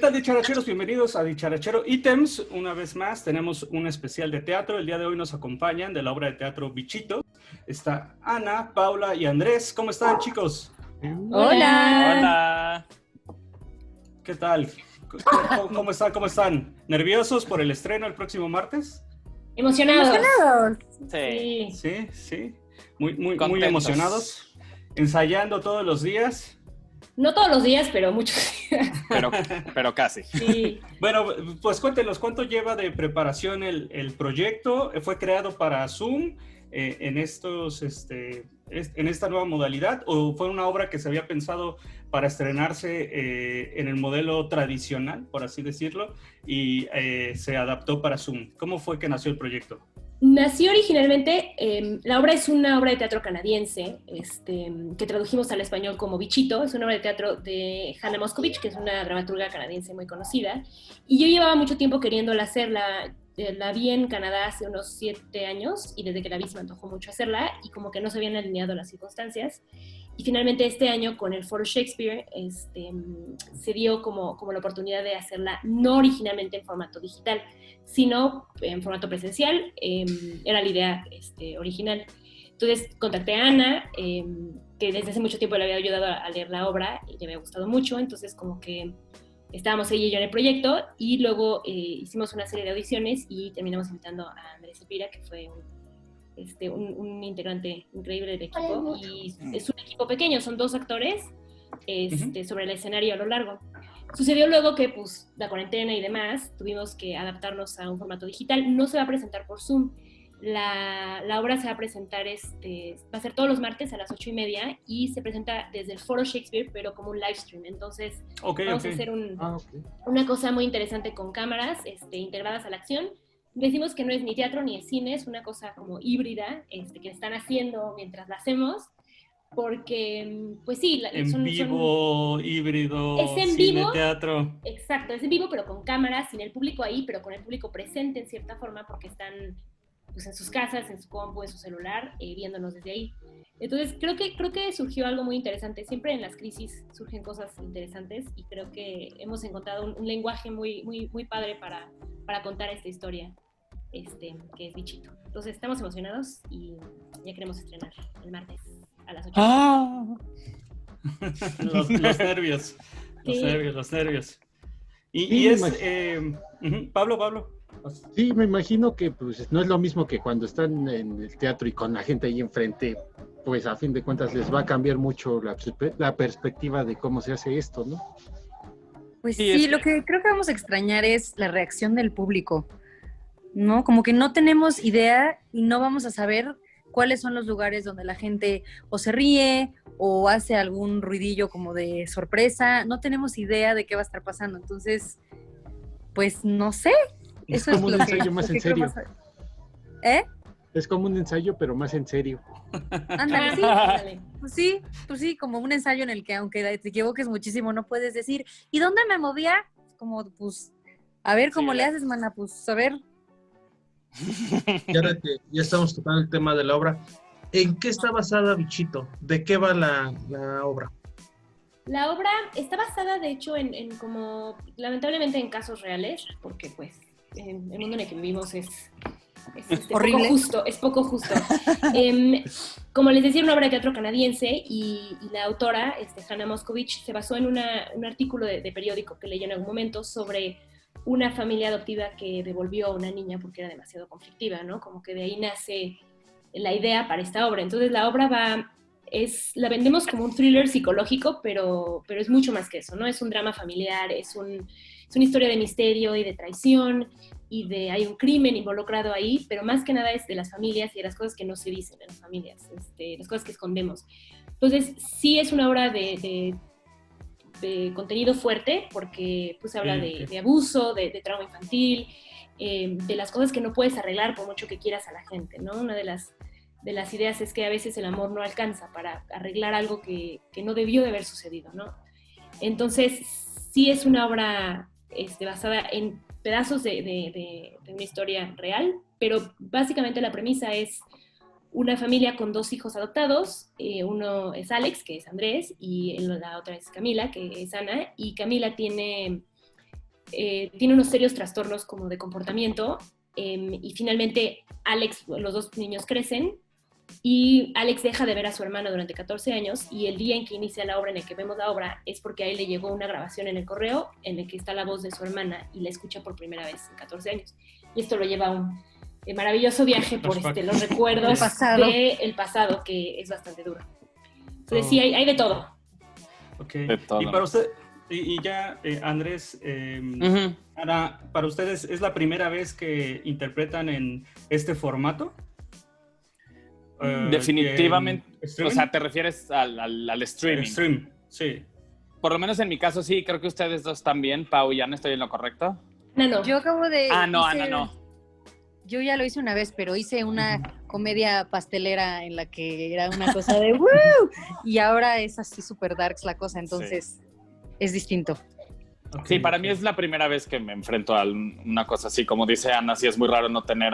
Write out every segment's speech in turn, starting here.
tal, dicharacheros? Bienvenidos a Dicharachero Ítems. Una vez más tenemos un especial de teatro. El día de hoy nos acompañan de la obra de teatro Bichito. Está Ana, Paula y Andrés. ¿Cómo están, chicos? Hola. Hola. ¿Qué tal? ¿Cómo están? ¿Cómo están? ¿Nerviosos por el estreno el próximo martes? Emocionados. Sí. Sí. Muy Contentos. emocionados. Ensayando todos los días. No todos los días, pero muchos días. Pero casi. Sí. Bueno, pues cuéntenos, ¿cuánto lleva de preparación el proyecto? ¿Fue creado para Zoom en esta nueva modalidad o fue una obra que se había pensado para estrenarse en el modelo tradicional, por así decirlo, y se adaptó para Zoom? ¿Cómo fue que nació el proyecto? Nació originalmente, la obra es una obra de teatro canadiense, que tradujimos al español como Bichito. Es una obra de teatro de Hannah Moscovich, que es una dramaturga canadiense muy conocida. Y yo llevaba mucho tiempo queriéndola hacerla. La vi en Canadá hace unos 7 años y desde que la vi se me antojó mucho hacerla y como que no se habían alineado las circunstancias. Y finalmente este año con el Foro Shakespeare se dio como la oportunidad de hacerla no originalmente en formato digital, sino en formato presencial. Era la idea original. Entonces contacté a Ana, que desde hace mucho tiempo le había ayudado a leer la obra y le había gustado mucho, entonces como que estábamos ella y yo en el proyecto y luego hicimos una serie de audiciones y terminamos invitando a Andrés Elvira, que fue un integrante increíble del equipo, y es un equipo pequeño, son 2 actores sobre el escenario a lo largo. Sucedió luego que pues la cuarentena y demás, tuvimos que adaptarnos a un formato digital. No se va a presentar por Zoom, la obra se va a presentar, va a ser todos los martes a las 8:30 y se presenta desde el Foro Shakespeare, pero como un live stream. Entonces vamos a hacer una cosa muy interesante con cámaras integradas a la acción. Decimos que no es ni teatro ni es cine, es una cosa como híbrida que están haciendo mientras la hacemos, porque, pues sí, en vivo, híbrido, es en cine, vivo, teatro. Exacto, es en vivo, pero con cámaras, sin el público ahí, pero con el público presente en cierta forma, porque están pues en sus casas, en su compu, en su celular, viéndonos desde ahí. Entonces creo que surgió algo muy interesante. Siempre en las crisis surgen cosas interesantes y creo que hemos encontrado un lenguaje muy, muy, muy padre para contar esta historia, que es Bichito. Entonces estamos emocionados y ya queremos estrenar el martes a las 8. los nervios. Sí. Los nervios. Pablo. Sí, me imagino que pues no es lo mismo que cuando están en el teatro y con la gente ahí enfrente, pues a fin de cuentas les va a cambiar mucho la perspectiva de cómo se hace esto, ¿no? Pues sí, lo que creo que vamos a extrañar es la reacción del público, ¿no? Como que no tenemos idea y no vamos a saber cuáles son los lugares donde la gente o se ríe o hace algún ruidillo como de sorpresa. No tenemos idea de qué va a estar pasando. Entonces, pues no sé. Eso es como es un ensayo más en serio. ¿Eh? Es como un ensayo, pero más en serio. Ándale, sí. Pues sí, como un ensayo en el que aunque te equivoques muchísimo, no puedes decir, ¿y dónde me movía? Como, pues, a ver cómo le haces, mana, pues, a ver. Y ahora que ya estamos tocando el tema de la obra, ¿en qué está basada Bichito? ¿De qué va la obra? La obra está basada, de hecho, en como, lamentablemente, en casos reales, porque pues el mundo en el que vivimos es horrible. Poco justo. Como les decía, una obra de teatro canadiense y la autora, Hannah Moscovich, se basó en un artículo de periódico que leí en algún momento sobre una familia adoptiva que devolvió a una niña porque era demasiado conflictiva, ¿no? Como que de ahí nace la idea para esta obra. Entonces la obra la vendemos como un thriller psicológico, pero es mucho más que eso, ¿no? Es un drama familiar, es una historia de misterio y de traición, y hay un crimen involucrado ahí, pero más que nada es de las familias y de las cosas que no se dicen en las familias, las cosas que escondemos. Entonces, sí es una obra de contenido fuerte, porque pues habla de abuso, de trauma infantil, de las cosas que no puedes arreglar por mucho que quieras a la gente, ¿no? Una de las ideas es que a veces el amor no alcanza para arreglar algo que no debió de haber sucedido, ¿no? Entonces, sí es una obra basada en pedazos de una historia real, pero básicamente la premisa es una familia con 2 hijos adoptados. Uno es Alex, que es Andrés, y la otra es Camila, que es Ana, y Camila tiene tiene unos serios trastornos como de comportamiento, y finalmente los dos niños crecen, y Alex deja de ver a su hermana durante 14 años, y el día en que inicia la obra, en el que vemos la obra, es porque a él le llegó una grabación en el correo en el que está la voz de su hermana y la escucha por primera vez en 14 años. Y esto lo lleva a un maravilloso viaje por los recuerdos del pasado, que es bastante duro. Entonces sí, hay de todo. Okay. De todo. Y para usted, y ya Andrés, Ana, ¿para ustedes es la primera vez que interpretan en este formato? Definitivamente. O sea, ¿te refieres al streaming? Stream, sí. Por lo menos en mi caso sí, creo que ustedes dos también. Pau y Ana, ¿estoy en lo correcto? No. Yo acabo de... No, Ana no. Yo ya lo hice una vez, pero hice una comedia pastelera en la que era una cosa de ¡woo! Y ahora es así súper darks la cosa, entonces es distinto. Okay, Sí, para mí es la primera vez que me enfrento a una cosa así. Como dice Ana, sí es muy raro no tener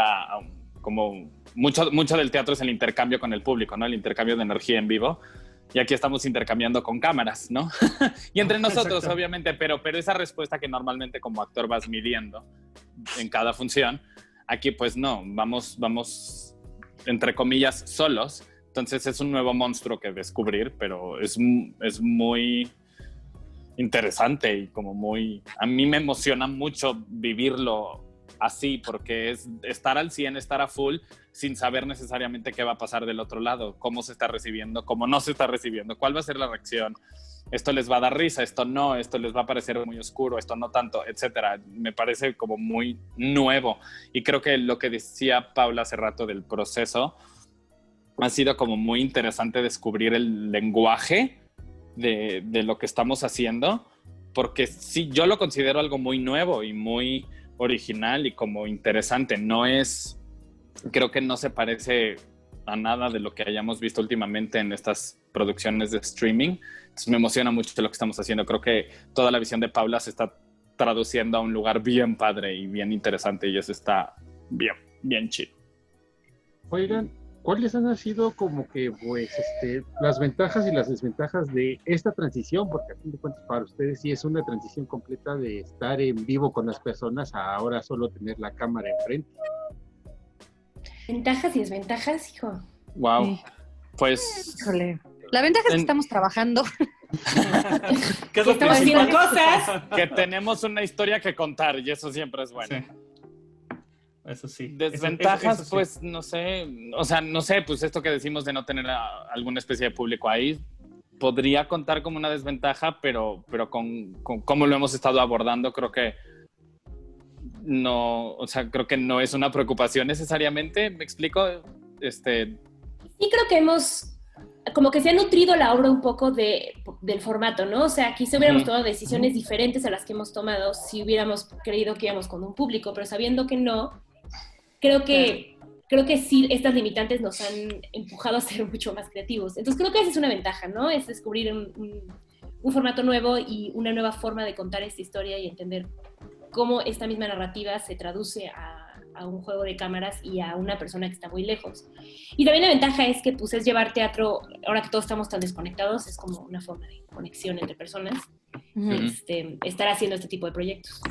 como mucho del teatro es el intercambio con el público, ¿no? El intercambio de energía en vivo. Y aquí estamos intercambiando con cámaras, ¿no? Y entre nosotros, Exacto. Obviamente, pero esa respuesta que normalmente como actor vas midiendo en cada función, aquí pues no, vamos entre comillas solos. Entonces es un nuevo monstruo que descubrir, pero es muy interesante y como muy... A mí me emociona mucho vivirlo así, porque es estar al 100, estar a full, sin saber necesariamente qué va a pasar del otro lado, cómo se está recibiendo, cómo no se está recibiendo, cuál va a ser la reacción, esto les va a dar risa, esto no, esto les va a parecer muy oscuro, esto no tanto, etcétera. Me parece como muy nuevo, y creo que lo que decía Paula hace rato del proceso ha sido como muy interesante descubrir el lenguaje de lo que estamos haciendo, porque sí, yo lo considero algo muy nuevo y muy original y como interesante. Creo que no se parece a nada de lo que hayamos visto últimamente en estas producciones de streaming. Entonces me emociona mucho lo que estamos haciendo. Creo que toda la visión de Paula se está traduciendo a un lugar bien padre y bien interesante, y eso está bien chido. Oigan, ¿cuáles han sido como que pues las ventajas y las desventajas de esta transición? Porque a fin de cuentas para ustedes sí es una transición completa de estar en vivo con las personas a ahora solo tener la cámara enfrente. Ventajas y desventajas, hijo. Wow. Sí. Pues Híjole. La ventaja es que estamos trabajando. ¿Qué es lo Estamos haciendo principal? cosas. que tenemos una historia que contar, y eso siempre es bueno. Sí. Eso sí. Desventajas, Eso sí. pues no sé, o sea, no sé, pues esto que decimos de no tener alguna especie de público ahí, podría contar como una desventaja, pero con cómo lo hemos estado abordando, creo que no, o sea, creo que no es una preocupación necesariamente, ¿me explico? Sí, creo que como que se ha nutrido la obra un poco del formato, ¿no? O sea, quizá hubiéramos tomado decisiones diferentes a las que hemos tomado si hubiéramos creído que íbamos con un público, pero sabiendo que no, creo que sí, estas limitantes nos han empujado a ser mucho más creativos. Entonces creo que esa es una ventaja, ¿no? Es descubrir un formato nuevo y una nueva forma de contar esta historia y entender cómo esta misma narrativa se traduce a un juego de cámaras y a una persona que está muy lejos. Y también la ventaja es que pues, es llevar teatro, ahora que todos estamos tan desconectados, es como una forma de conexión entre personas, estar haciendo este tipo de proyectos.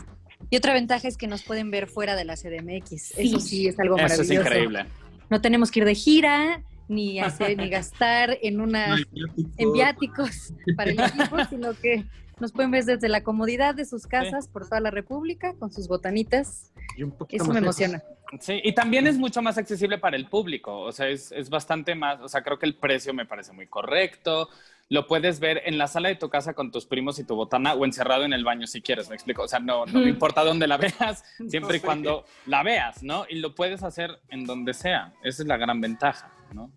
Y otra ventaja es que nos pueden ver fuera de la CDMX. Eso sí es algo Eso maravilloso. es increíble. No tenemos que ir de gira, ni gastar en viáticos para el equipo, sino que nos pueden ver desde la comodidad de sus casas por toda la República, con sus botanitas. Y un poquito Eso más me lejos. emociona. Sí, y también es mucho más accesible para el público, o sea, es bastante más, o sea, creo que el precio me parece muy correcto, lo puedes ver en la sala de tu casa con tus primos y tu botana, o encerrado en el baño si quieres, me explico, o sea, no me importa dónde la veas, siempre y cuando la veas, ¿no? Y lo puedes hacer en donde sea, esa es la gran ventaja, ¿no?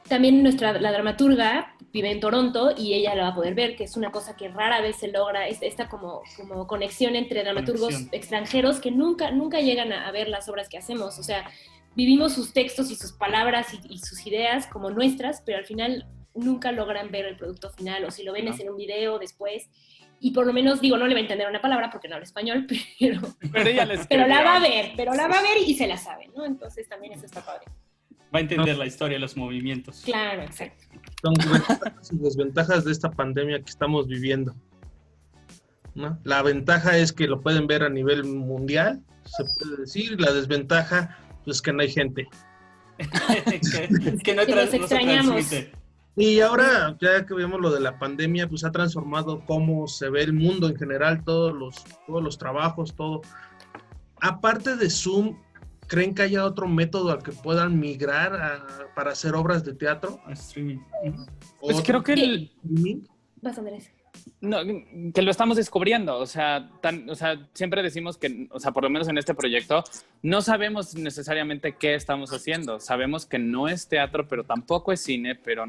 También la dramaturga vive en Toronto y ella la va a poder ver, que es una cosa que rara vez se logra, esta como conexión entre dramaturgos extranjeros que nunca llegan a ver las obras que hacemos. O sea, vivimos sus textos y sus palabras y sus ideas como nuestras, pero al final nunca logran ver el producto final, o si lo ven es en un video después. Y por lo menos, no le va a entender una palabra porque no habla español, Pero ella les pero la va a ver, y se la sabe, ¿no? Entonces también eso está padre. Va a entender la historia, los movimientos. Claro, exacto. Son ventajas y desventajas de esta pandemia que estamos viviendo. ¿no? La ventaja es que lo pueden ver a nivel mundial, se puede decir, la desventaja, pues que no hay gente. que no, Que nos no se extrañamos. transmite. Y ahora, ya que vemos lo de la pandemia, pues ha transformado cómo se ve el mundo en general, todos los trabajos, todo. Aparte de Zoom, ¿creen que haya otro método al que puedan migrar para hacer obras de teatro? A streaming. Pues ¿Otro creo que streaming? Vas, Andrés. no, que lo estamos descubriendo, o sea, siempre decimos que, o sea, por lo menos en este proyecto, no sabemos necesariamente qué estamos haciendo. Sabemos que no es teatro, pero tampoco es cine, pero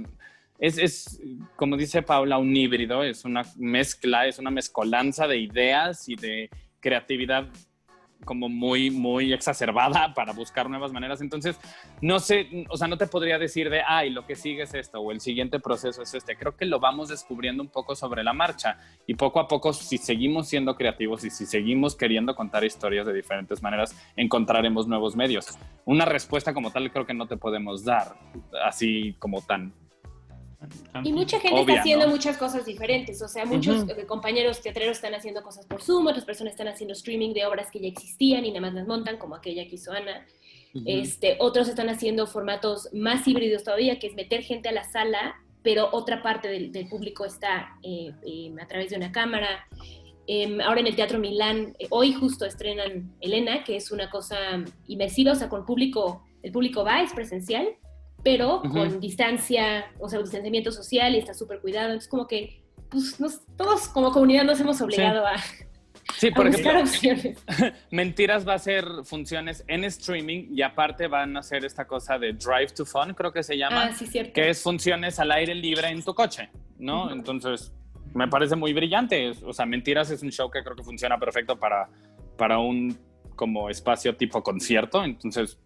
es como dice Paula, un híbrido, es una mezcla, es una mezcolanza de ideas y de creatividad como muy, muy exacerbada para buscar nuevas maneras. Entonces, no sé, o sea, no te podría decir de, ay, lo que sigue es esto o el siguiente proceso es este. Creo que lo vamos descubriendo un poco sobre la marcha y poco a poco, si seguimos siendo creativos y si seguimos queriendo contar historias de diferentes maneras, encontraremos nuevos medios. Una respuesta como tal creo que no te podemos dar así como tan... Y mucha gente obvia, está haciendo ¿no? muchos cosas diferentes, o sea, muchos compañeros teatreros están haciendo cosas por Zoom, otras personas están haciendo streaming de obras que ya existían y nada más las montan, como aquella que hizo Ana. Otros están haciendo formatos más híbridos todavía, que es meter gente a la sala, pero otra parte del público está a través de una cámara. Ahora en el Teatro Milán, hoy justo estrenan Elena, que es una cosa inmersiva, o sea, con el público va, es presencial, pero con distancia, o sea, distanciamiento social y está súper cuidado. Entonces, como que, pues, todos como comunidad nos hemos obligado Sí, por a buscar ejemplo, opciones. Mentiras va a hacer funciones en streaming y aparte van a hacer esta cosa de Drive to Fun, creo que se llama, Sí, cierto. que es funciones al aire libre en tu coche, ¿no? Entonces, me parece muy brillante. O sea, Mentiras es un show que creo que funciona perfecto para un como espacio tipo concierto. Entonces,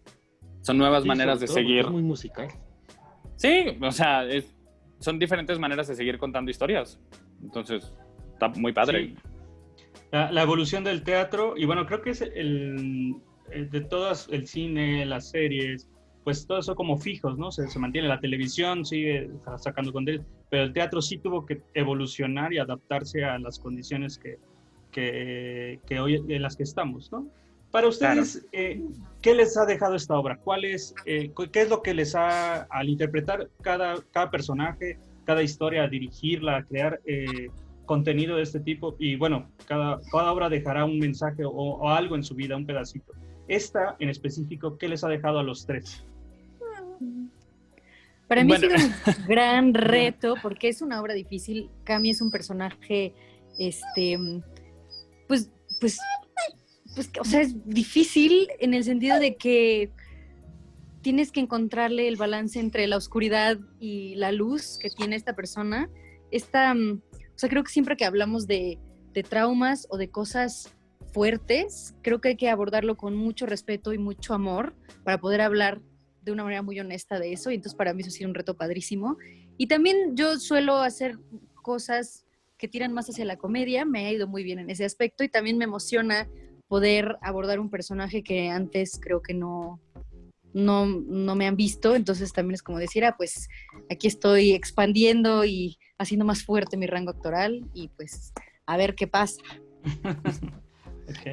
son nuevas maneras de seguir. Es muy musical. Sí, o sea, son diferentes maneras de seguir contando historias. Entonces, está muy padre. Sí. La evolución del teatro, y bueno, creo que es de todas, el cine, las series, pues todo eso como fijos, ¿no? Se mantiene la televisión, sigue sacando contenido, pero el teatro sí tuvo que evolucionar y adaptarse a las condiciones que hoy en las que estamos, ¿no? Para ustedes, ¿qué les ha dejado esta obra? ¿Qué es lo que les ha, al interpretar cada personaje, cada historia, a dirigirla, a crear contenido de este tipo? Y bueno, cada obra dejará un mensaje o algo en su vida, un pedacito. Esta en específico, ¿qué les ha dejado a los tres? Para mí ha sido un gran reto porque es una obra difícil. Cami es un personaje, pues, o sea, es difícil en el sentido de que tienes que encontrarle el balance entre la oscuridad y la luz que tiene esta persona. O sea, creo que siempre que hablamos de traumas o de cosas fuertes, creo que hay que abordarlo con mucho respeto y mucho amor para poder hablar de una manera muy honesta de eso. Y entonces para mí eso ha sido un reto padrísimo. Y también yo suelo hacer cosas que tiran más hacia la comedia, me ha ido muy bien en ese aspecto y también me emociona poder abordar un personaje que antes creo que no me han visto, entonces también es como decir, pues aquí estoy expandiendo y haciendo más fuerte mi rango actoral y pues a ver qué pasa.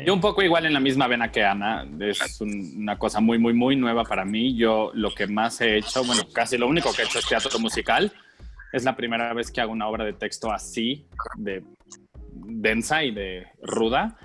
Yo un poco igual en la misma vena que Ana, es una cosa muy, muy, muy nueva para mí. Yo lo que más he hecho, bueno, casi lo único que he hecho es teatro musical. Es la primera vez que hago una obra de texto así, de densa y de ruda.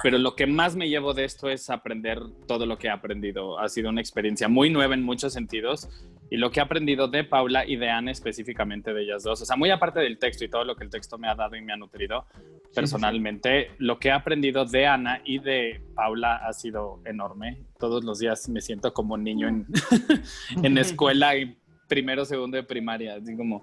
Pero lo que más me llevo de esto es aprender todo lo que he aprendido. Ha sido una experiencia muy nueva en muchos sentidos y lo que he aprendido de Paula y de Ana específicamente de ellas dos, o sea, muy aparte del texto y todo lo que el texto me ha dado y me ha nutrido personalmente, lo que he aprendido de Ana y de Paula ha sido enorme. Todos los días me siento como un niño en escuela y primero, segundo de primaria, así como,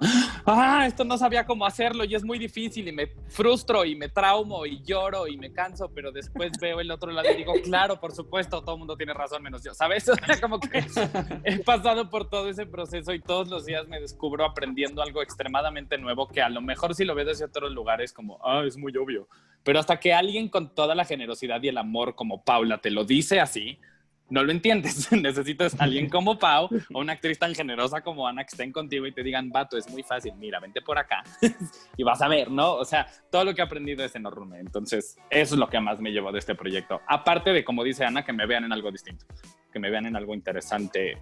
esto no sabía cómo hacerlo y es muy difícil y me frustro y me traumo y lloro y me canso, pero después veo el otro lado y digo, claro, por supuesto, todo el mundo tiene razón menos yo, ¿sabes? O sea, como que he pasado por todo ese proceso y todos los días me descubro aprendiendo algo extremadamente nuevo que a lo mejor si lo ves desde otros lugares como, es muy obvio, pero hasta que alguien con toda la generosidad y el amor como Paula te lo dice así, no lo entiendes. Necesitas a alguien como Pau o una actriz tan generosa como Ana que estén contigo y te digan, vato, es muy fácil, mira, vente por acá y vas a ver, ¿no? O sea, todo lo que he aprendido es enorme. Entonces, eso es lo que más me llevó de este proyecto. Aparte de, como dice Ana, que me vean en algo distinto, que me vean en algo interesante,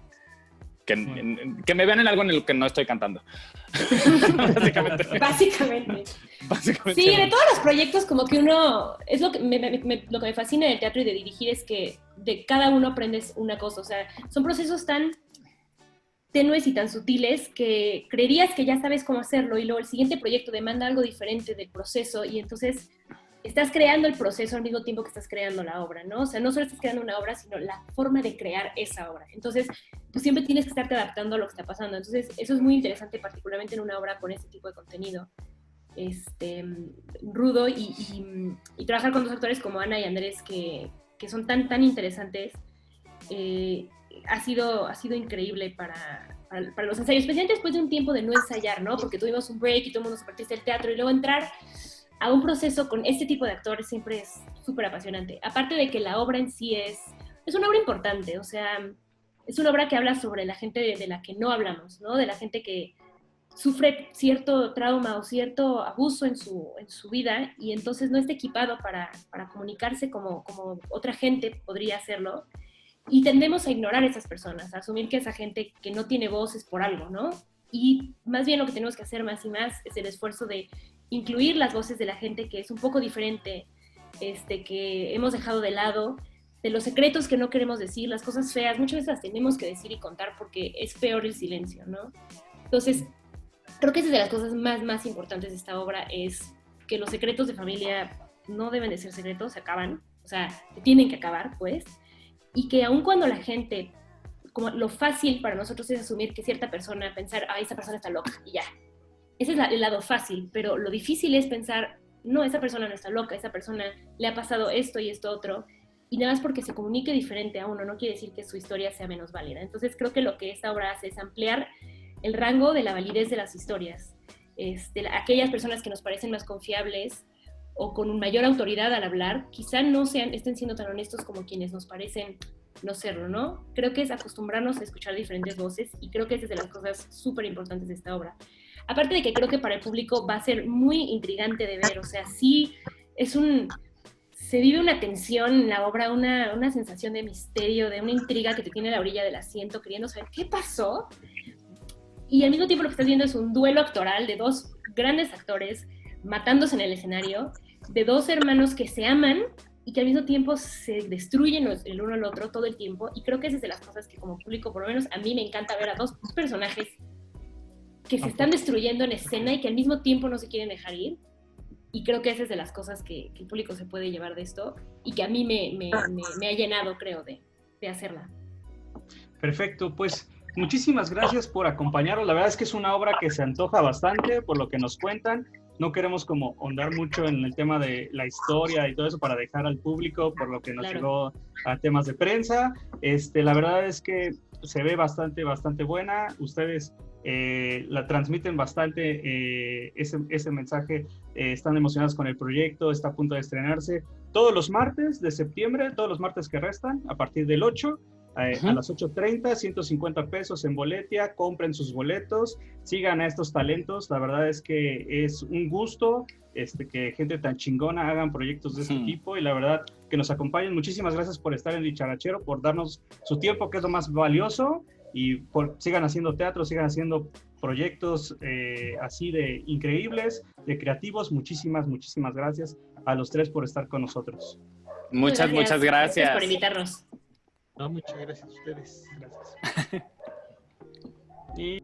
que me vean en algo en el que no estoy cantando. Básicamente. Sí, de todos los proyectos, como que uno, es lo que me fascina del teatro y de dirigir es que de cada uno aprendes una cosa, o sea, son procesos tan tenues y tan sutiles que creerías que ya sabes cómo hacerlo y luego el siguiente proyecto demanda algo diferente del proceso y entonces estás creando el proceso al mismo tiempo que estás creando la obra, ¿no? O sea, no solo estás creando una obra, sino la forma de crear esa obra. Entonces, pues siempre tienes que estarte adaptando a lo que está pasando. Entonces, eso es muy interesante, particularmente en una obra con este tipo de contenido rudo y trabajar con dos actores como Ana y Andrés que son tan interesantes ha sido increíble para los ensayos, especialmente después de un tiempo de no ensayar, ¿no? Porque tuvimos un break y todo el mundo se partió del teatro y luego entrar a un proceso con este tipo de actores siempre es súper apasionante. Aparte de que la obra en sí es una obra importante, o sea, es una obra que habla sobre la gente de la que no hablamos, ¿no? De la gente que sufre cierto trauma o cierto abuso en su vida y entonces no está equipado para comunicarse como otra gente podría hacerlo. Y tendemos a ignorar a esas personas, a asumir que esa gente que no tiene voz es por algo, ¿no? Y más bien lo que tenemos que hacer más y más es el esfuerzo de incluir las voces de la gente que es un poco diferente, que hemos dejado de lado, de los secretos que no queremos decir, las cosas feas, muchas veces las tenemos que decir y contar porque es peor el silencio, ¿no? Entonces, creo que esa es de las cosas más importantes de esta obra, es que los secretos de familia no deben de ser secretos, se acaban, o sea, se tienen que acabar, pues, y que aun cuando la gente, como lo fácil para nosotros es asumir que cierta persona, pensar, esa persona está loca, y ya. Ese es el lado fácil, pero lo difícil es pensar, no, esa persona no está loca, esa persona le ha pasado esto y esto otro, y nada más porque se comunique diferente a uno, no quiere decir que su historia sea menos válida. Entonces creo que lo que esta obra hace es ampliar el rango de la validez de las historias. Aquellas personas que nos parecen más confiables o con mayor autoridad al hablar, quizá no estén siendo tan honestos como quienes nos parecen no serlo, ¿no? Creo que es acostumbrarnos a escuchar diferentes voces y creo que esa es de las cosas súper importantes de esta obra. Aparte de que creo que para el público va a ser muy intrigante de ver, o sea, sí se vive una tensión en la obra, una sensación de misterio, de una intriga que te tiene a la orilla del asiento queriendo saber qué pasó. Y al mismo tiempo lo que estás viendo es un duelo actoral de dos grandes actores matándose en el escenario, de dos hermanos que se aman y que al mismo tiempo se destruyen el uno al otro todo el tiempo. Y creo que esa es de las cosas que como público, por lo menos a mí me encanta ver a dos personajes que se están destruyendo en escena y que al mismo tiempo no se quieren dejar ir. Y creo que esa es de las cosas que el público se puede llevar de esto y que a mí me ha llenado, creo, de hacerla. Perfecto, pues muchísimas gracias por acompañarnos. La verdad es que es una obra que se antoja bastante por lo que nos cuentan. No queremos como ahondar mucho en el tema de la historia y todo eso para dejar al público por lo que nos llegó a temas de prensa. La verdad es que se ve bastante buena. Ustedes la transmiten bastante ese mensaje, están emocionados con el proyecto, está a punto de estrenarse todos los martes de septiembre, todos los martes que restan, a partir del 8, a las 8:30, 150 pesos en Boletia, compren sus boletos, sigan a estos talentos, la verdad es que es un gusto que gente tan chingona hagan proyectos de este tipo y la verdad que nos acompañen. Muchísimas gracias por estar en Dicharachero, por darnos su tiempo, que es lo más valioso, y sigan haciendo teatro, sigan haciendo proyectos así de increíbles, de creativos. Muchísimas gracias a los tres por estar con nosotros. Muchas gracias. Gracias por invitarnos. No, muchas gracias a ustedes. Gracias. Y